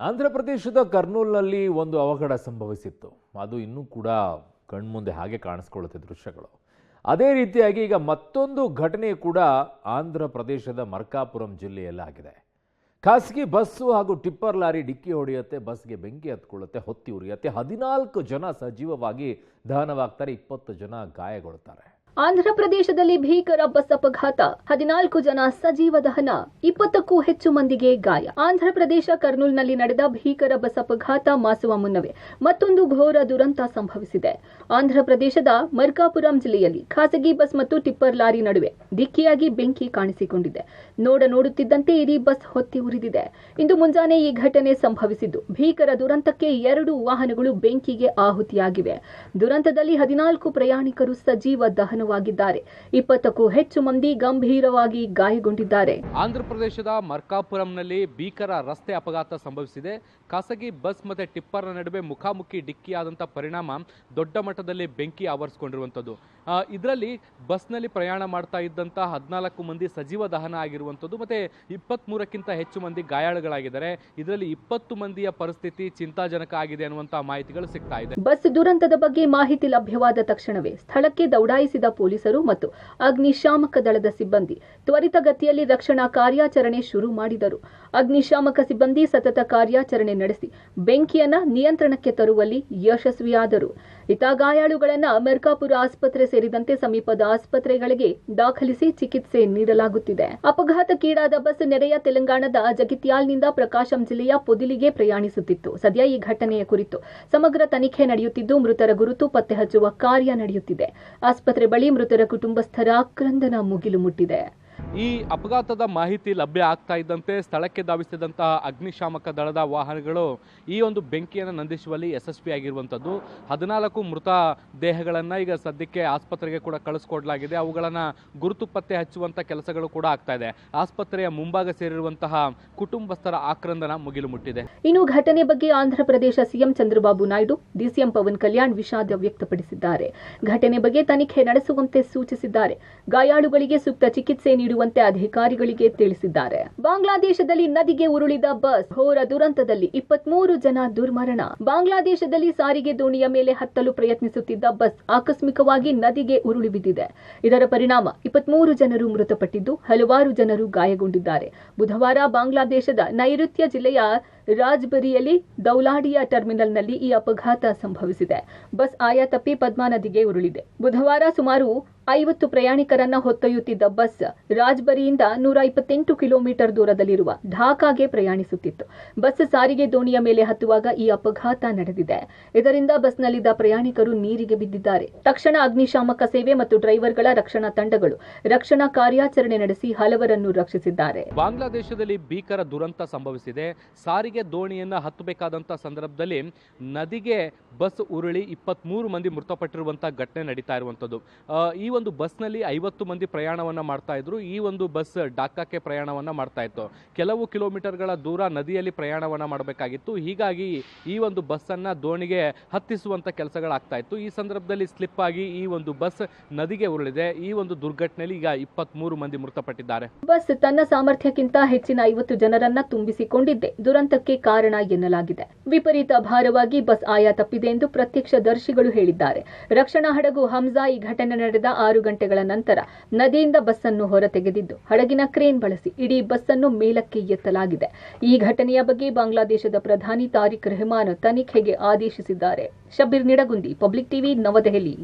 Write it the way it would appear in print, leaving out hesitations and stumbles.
ಆಂಧ್ರ ಪ್ರದೇಶದ ಕರ್ನೂಲ್ನಲ್ಲಿ ಒಂದು ಅವಘಡ ಸಂಭವಿಸಿತ್ತು. ಅದು ಇನ್ನೂ ಕೂಡ ಕಣ್ಮುಂದೆ ಹಾಗೆ ಕಾಣಿಸ್ಕೊಳ್ಳುತ್ತೆ ದೃಶ್ಯಗಳು. ಅದೇ ರೀತಿಯಾಗಿ ಈಗ ಮತ್ತೊಂದು ಘಟನೆ ಕೂಡ ಆಂಧ್ರ ಪ್ರದೇಶದ ಮರ್ಕಾಪುರಂ ಜಿಲ್ಲೆಯಲ್ಲಾಗಿದೆ. ಖಾಸಗಿ ಬಸ್ಸು ಹಾಗೂ ಟಿಪ್ಪರ್ ಲಾರಿ ಡಿಕ್ಕಿ ಹೊಡೆಯುತ್ತೆ, ಬಸ್ಗೆ ಬೆಂಕಿ ಹತ್ಕೊಳ್ಳುತ್ತೆ, ಹೊತ್ತಿ ಉರಿಯುತ್ತೆ. 14 ಜನ ಸಜೀವವಾಗಿ ದಹನವಾಗ್ತಾರೆ, 20 ಜನ ಗಾಯಗೊಳ್ಳುತ್ತಾರೆ. ಆಂಧ್ರ ಪ್ರದೇಶದಲ್ಲಿ ಭೀಕರ ಬಸ್ ಅಪಘಾತ, 14 ಜನ ಸಜೀವ ದಹನ, 20ಕ್ಕೂ ಹೆಚ್ಚು ಮಂದಿಗೆ ಗಾಯ. ಆಂಧ್ರ ಪ್ರದೇಶ ಕರ್ನೂಲ್ನಲ್ಲಿ ನಡೆದ ಭೀಕರ ಬಸ್ ಅಪಘಾತ ಮಾಸುವ ಮುನ್ನವೇ ಮತ್ತೊಂದು ಘೋರ ದುರಂತ ಸಂಭವಿಸಿದೆ. ಆಂಧ್ರ ಪ್ರದೇಶದ ಮರ್ಕಾಪುರಂ ಜಿಲ್ಲೆಯಲ್ಲಿ ಖಾಸಗಿ ಬಸ್ ಮತ್ತು ಟಿಪ್ಪರ್ ಲಾರಿ ನಡುವೆ ಡಿಕ್ಕಿಯಾಗಿ ಬೆಂಕಿ ಕಾಣಿಸಿಕೊಂಡಿದೆ. ನೋಡುತ್ತಿದ್ದಂತೆ ಇಡೀ ಬಸ್ ಹೊತ್ತಿ ಉರಿದಿದೆ. ಇಂದು ಮುಂಜಾನೆ ಈ ಘಟನೆ ಸಂಭವಿಸಿದ್ದು, ಭೀಕರ ದುರಂತಕ್ಕೆ 2 ವಾಹನಗಳು ಬೆಂಕಿಗೆ ಆಹುತಿಯಾಗಿವೆ. ದುರಂತದಲ್ಲಿ 14 ಪ್ರಯಾಣಿಕರು ಸಜೀವ ದಹನ 20ಕ್ಕೂ ಹೆಚ್ಚು ಮಂದಿ ಗಂಭೀರವಾಗಿ ಗಾಯಗೊಂಡಿದ್ದಾರೆ. ಆಂಧ್ರ ಪ್ರದೇಶದ ಮರ್ಕಾಪುರಂನಲ್ಲಿ ಭೀಕರ ರಸ್ತೆ ಅಪಘಾತ ಸಂಭವಿಸಿದೆ. ಖಾಸಗಿ ಬಸ್ ಮತ್ತೆ ಟಿಪ್ಪರ್ ನಡುವೆ ಮುಖಾಮುಖಿ ಡಿಕ್ಕಿಯಾದಂಥ ಪರಿಣಾಮ ದೊಡ್ಡ ಮಟ್ಟದಲ್ಲಿ ಬೆಂಕಿ ಆವರಿಸಿಕೊಂಡಿರುವಂಥದ್ದು. ಇದರಲ್ಲಿ ಬಸ್ನಲ್ಲಿ ಪ್ರಯಾಣ ಮಾಡ್ತಾ ಇದ್ದಂಥ 14 ಮಂದಿ ಸಜೀವ ದಹನ ಆಗಿರುವಂಥದ್ದು, ಮತ್ತೆ 23ಕ್ಕಿಂತ ಹೆಚ್ಚು ಮಂದಿ ಗಾಯಾಳುಗಳಾಗಿದ್ದಾರೆ. ಇದರಲ್ಲಿ 20 ಮಂದಿಯ ಪರಿಸ್ಥಿತಿ ಚಿಂತಾಜನಕ ಆಗಿದೆ ಅನ್ನುವಂಥ ಮಾಹಿತಿಗಳು ಸಿಗ್ತಾ ಇದೆ. ಬಸ್ ದುರಂತದ ಬಗ್ಗೆ ಮಾಹಿತಿ ಲಭ್ಯವಾದ ತಕ್ಷಣವೇ ಸ್ಥಳಕ್ಕೆ ದೌಡಾಯಿಸಿದ ಪೊಲೀಸರು ಮತ್ತು ಅಗ್ನಿಶಾಮಕ ದಳದ ಸಿಬ್ಬಂದಿ ತ್ವರಿತಗತಿಯಲ್ಲಿ ರಕ್ಷಣಾ ಕಾರ್ಯಾಚರಣೆ ಶುರು ಮಾಡಿದರು. ಅಗ್ನಿಶಾಮಕ ಸಿಬ್ಬಂದಿ ಸತತ ಕಾರ್ಯಾಚರಣೆ ನಡೆಸಿ ಬೆಂಕಿಯನ್ನ ನಿಯಂತ್ರಣಕ್ಕೆ ತರುವಲ್ಲಿ ಯಶಸ್ವಿಯಾದರು. ಇತ್ತ ಗಾಯಾಳುಗಳನ್ನ ಮರ್ಕಾಪುರ ಆಸ್ಪತ್ರೆ ಸೇರಿದಂತೆ ಸಮೀಪದ ಆಸ್ಪತ್ರೆಗಳಿಗೆ ದಾಖಲಿಸಿ ಚಿಕಿತ್ಸೆ ನೀಡಲಾಗುತ್ತಿದೆ. ಅಪಘಾತಕ್ಕೀಡಾದ ಬಸ್ ನೆರೆಯ ತೆಲಂಗಾಣದ ಜಗಿತ್ಯಾಲ್ನಿಂದ ಪ್ರಕಾಶಂ ಜಿಲ್ಲೆಯ ಪೊದಿಲಿಗೆ ಪ್ರಯಾಣಿಸುತ್ತಿತ್ತು. ಸದ್ಯ ಈ ಘಟನೆಯ ಕುರಿತು ಸಮಗ್ರ ತನಿಖೆ ನಡೆಯುತ್ತಿದ್ದು, ಮೃತರ ಗುರುತು ಪತ್ತೆ ಹಚ್ಚುವ ಕಾರ್ಯ ನಡೆಯುತ್ತಿದೆ. ಆಸ್ಪತ್ರೆ ಬಳಿ ಮೃತರ ಕುಟುಂಬಸ್ಥರ ಆಕ್ರಂದನ ಮುಗಿಲು ಮುಟ್ಟಿದೆ. ಈ ಅಪಘಾತದ ಮಾಹಿತಿ ಲಭ್ಯ ಆಗ್ತಾ ಇದ್ದಂತೆ ಸ್ಥಳಕ್ಕೆ ಧಾವಿಸಿದಂತಹ ಅಗ್ನಿಶಾಮಕ ದಳದ ವಾಹನಗಳು ಈ ಒಂದು ಬೆಂಕಿಯನ್ನು ನಂದಿಸುವಲ್ಲಿ ಯಶಸ್ವಿಯಾಗಿರುವಂಥದ್ದು. 14 ಮೃತ ದೇಹಗಳನ್ನು ಈಗ ಸದ್ಯಕ್ಕೆ ಆಸ್ಪತ್ರೆಗೆ ಕೂಡ ಕಳಿಸ್ಕೊಡ್ಲಾಗಿದೆ. ಅವುಗಳನ್ನು ಗುರುತು ಪತ್ತೆ ಹಚ್ಚುವಂಥ ಕೆಲಸಗಳು ಕೂಡ ಆಗ್ತಾ ಇದೆ. ಆಸ್ಪತ್ರೆಯ ಮುಂಭಾಗ ಸೇರಿರುವಂತಹ ಕುಟುಂಬಸ್ಥರ ಆಕ್ರಂದನ ಮುಗಿಲು ಮುಟ್ಟಿದೆ. ಇನ್ನು ಘಟನೆ ಬಗ್ಗೆ ಆಂಧ್ರ ಪ್ರದೇಶ ಸಿಎಂ ಚಂದ್ರಬಾಬು ನಾಯ್ಡು, ಡಿಸಿಎಂ ಪವನ್ ಕಲ್ಯಾಣ್ ವಿಷಾದ ವ್ಯಕ್ತಪಡಿಸಿದ್ದಾರೆ. ಘಟನೆ ಬಗ್ಗೆ ತನಿಖೆ ನಡೆಸುವಂತೆ ಸೂಚಿಸಿದ್ದಾರೆ. ಗಾಯಾಳುಗಳಿಗೆ ಸೂಕ್ತ ಚಿಕಿತ್ಸೆ ನೀಡುವಂತೆ ಅಧಿಕಾರಿಗಳಿಗೆ ತಿಳಿಸಿದ್ದಾರೆ. ಬಾಂಗ್ಲಾದೇಶದಲ್ಲಿ ನದಿಗೆ ಉರುಳಿದ ಬಸ್, ಘೋರ ದುರಂತದಲ್ಲಿ 23 ಜನ ದುರ್ಮರಣ. ಬಾಂಗ್ಲಾದೇಶದಲ್ಲಿ ಸಾರಿಗೆ ದೋಣಿಯ ಮೇಲೆ ಹತ್ತಲು ಪ್ರಯತ್ನಿಸುತ್ತಿದ್ದ ಬಸ್ ಆಕಸ್ಮಿಕವಾಗಿ ನದಿಗೆ ಉರುಳಿ ಬಿದ್ದಿದೆ. ಇದರ ಪರಿಣಾಮ 23 ಜನರು ಮೃತಪಟ್ಟಿದ್ದು, ಹಲವಾರು ಜನರು ಗಾಯಗೊಂಡಿದ್ದಾರೆ. ಬುಧವಾರ ಬಾಂಗ್ಲಾದೇಶದ ನೈಋತ್ಯ ಜಿಲ್ಲೆಯ ರಾಜ್ಬರಿಯಲ್ಲಿ ದೌಲಾಡಿಯಾ ಟರ್ಮಿನಲ್ನಲ್ಲಿ ಈ ಅಪಘಾತ ಸಂಭವಿಸಿದೆ. ಬಸ್ ಆಯ ತಪ್ಪಿ ಪದ್ಮಾ ನದಿಗೆ ಉರುಳಿದೆ. ಬುಧವಾರ ಸುಮಾರು 50 ಪ್ರಯಾಣಿಕರನ್ನ ಹೊತ್ತೊಯ್ಯುತ್ತಿದ್ದ ಬಸ್ ರಾಜ್ಬರಿಯಿಂದ 128 ಕಿಲೋಮೀಟರ್ ದೂರದಲ್ಲಿರುವ ಢಾಕಾಗೆ ಪ್ರಯಾಣಿಸುತ್ತಿತ್ತು. ಬಸ್ ಸಾರಿಗೆ ದೋಣಿಯ ಮೇಲೆ ಹತ್ತುವಾಗ ಈ ಅಪಘಾತ ನಡೆದಿದೆ. ಇದರಿಂದ ಬಸ್ನಲ್ಲಿದ್ದ ಪ್ರಯಾಣಿಕರು ನೀರಿಗೆ ಬಿದ್ದಿದ್ದಾರೆ. ತಕ್ಷಣ ಅಗ್ನಿಶಾಮಕ ಸೇವೆ ಮತ್ತು ಡ್ರೈವರ್ಗಳ ರಕ್ಷಣಾ ತಂಡಗಳು ರಕ್ಷಣಾ ಕಾರ್ಯಾಚರಣೆ ನಡೆಸಿ ಹಲವರನ್ನು ರಕ್ಷಿಸಿದ್ದಾರೆ. ಬಾಂಗ್ಲಾದೇಶದಲ್ಲಿ ಭೀಕರ ದುರಂತ ಸಂಭವಿಸಿದೆ. ಸಾರಿಗೆ ದೋಣಿಯನ್ನ ಹತ್ತಬೇಕಾದಂತ ಸಂದರ್ಭದಲ್ಲಿ ನದಿಗೆ ಬಸ್ ಉರುಳಿ 23 ಮಂದಿ ಮೃತಪಟ್ಟಿರುವಂತಹ ಘಟನೆ ನಡೀತಾ ಇರುವಂತದ್ದು. ಈ ಒಂದು ಬಸ್ನಲ್ಲಿ 50 ಮಂದಿ ಪ್ರಯಾಣವನ್ನ ಮಾಡ್ತಾ ಇದ್ರು. ಈ ಒಂದು ಬಸ್ ಢಾಕಾಕ್ಕೆ ಪ್ರಯಾಣವನ್ನ ಮಾಡ್ತಾ ಇತ್ತು. ಕೆಲವು ಕಿಲೋಮೀಟರ್ಗಳ ದೂರ ನದಿಯಲ್ಲಿ ಪ್ರಯಾಣವನ್ನ ಮಾಡಬೇಕಾಗಿತ್ತು. ಹೀಗಾಗಿ ಈ ಒಂದು ಬಸ್ ಅನ್ನ ದೋಣಿಗೆ ಹತ್ತಿಸುವಂತ ಕೆಲಸಗಳಾಗ್ತಾ ಇತ್ತು. ಈ ಸಂದರ್ಭದಲ್ಲಿ ಸ್ಲಿಪ್ ಆಗಿ ಈ ಒಂದು ಬಸ್ ನದಿಗೆ ಉರುಳಿದೆ. ಈ ಒಂದು ದುರ್ಘಟನೆಯಲ್ಲಿ ಈಗ 23 ಮಂದಿ ಮೃತಪಟ್ಟಿದ್ದಾರೆ. ಬಸ್ ತನ್ನ ಸಾಮರ್ಥ್ಯಕ್ಕಿಂತ ಹೆಚ್ಚಿನ 50 ಜನರನ್ನ ತುಂಬಿಸಿಕೊಂಡಿದ್ದೆ ದುರಂತಕ್ಕೆ ಕಾರಣ ಎನ್ನಲಾಗಿದೆ. ವಿಪರೀತ ಭಾರವಾಗಿ ಬಸ್ ಆಯ ತಪ್ಪಿದೆ ಎಂದು ಪ್ರತ್ಯಕ್ಷದರ್ಶಿಗಳು ಹೇಳಿದ್ದಾರೆ. ರಕ್ಷಣಾ ಹಡಗು ಹಮ್ಜಾ ಈ ಘಟನೆ ನಡೆದ 6 ಗಂಟೆಗಳ ನಂತರ ನದಿಯಿಂದ ಬಸ್ ಅನ್ನು ಹೊರತೆಗೆದಿದ್ದು, ಹಡಗಿನ ಕ್ರೇನ್ ಬಳಸಿ ಇಡೀ ಬಸ್ ಅನ್ನು ಮೇಲಕ್ಕೆ ಎತ್ತಲಾಗಿದೆ. ಈ ಘಟನೆಯ ಬಗ್ಗೆ ಬಾಂಗ್ಲಾದೇಶದ ಪ್ರಧಾನಿ ತಾರಿಕ್ ರೆಹಮಾನ್ ತನಿಖೆಗೆ ಆದೇಶಿಸಿದ್ದಾರೆ. ಶಬೀರ್ ನಿಡಗುಂದಿ, ಪಬ್ಲಿಕ್ ಟಿವಿ, ನವದೆಹಲಿ.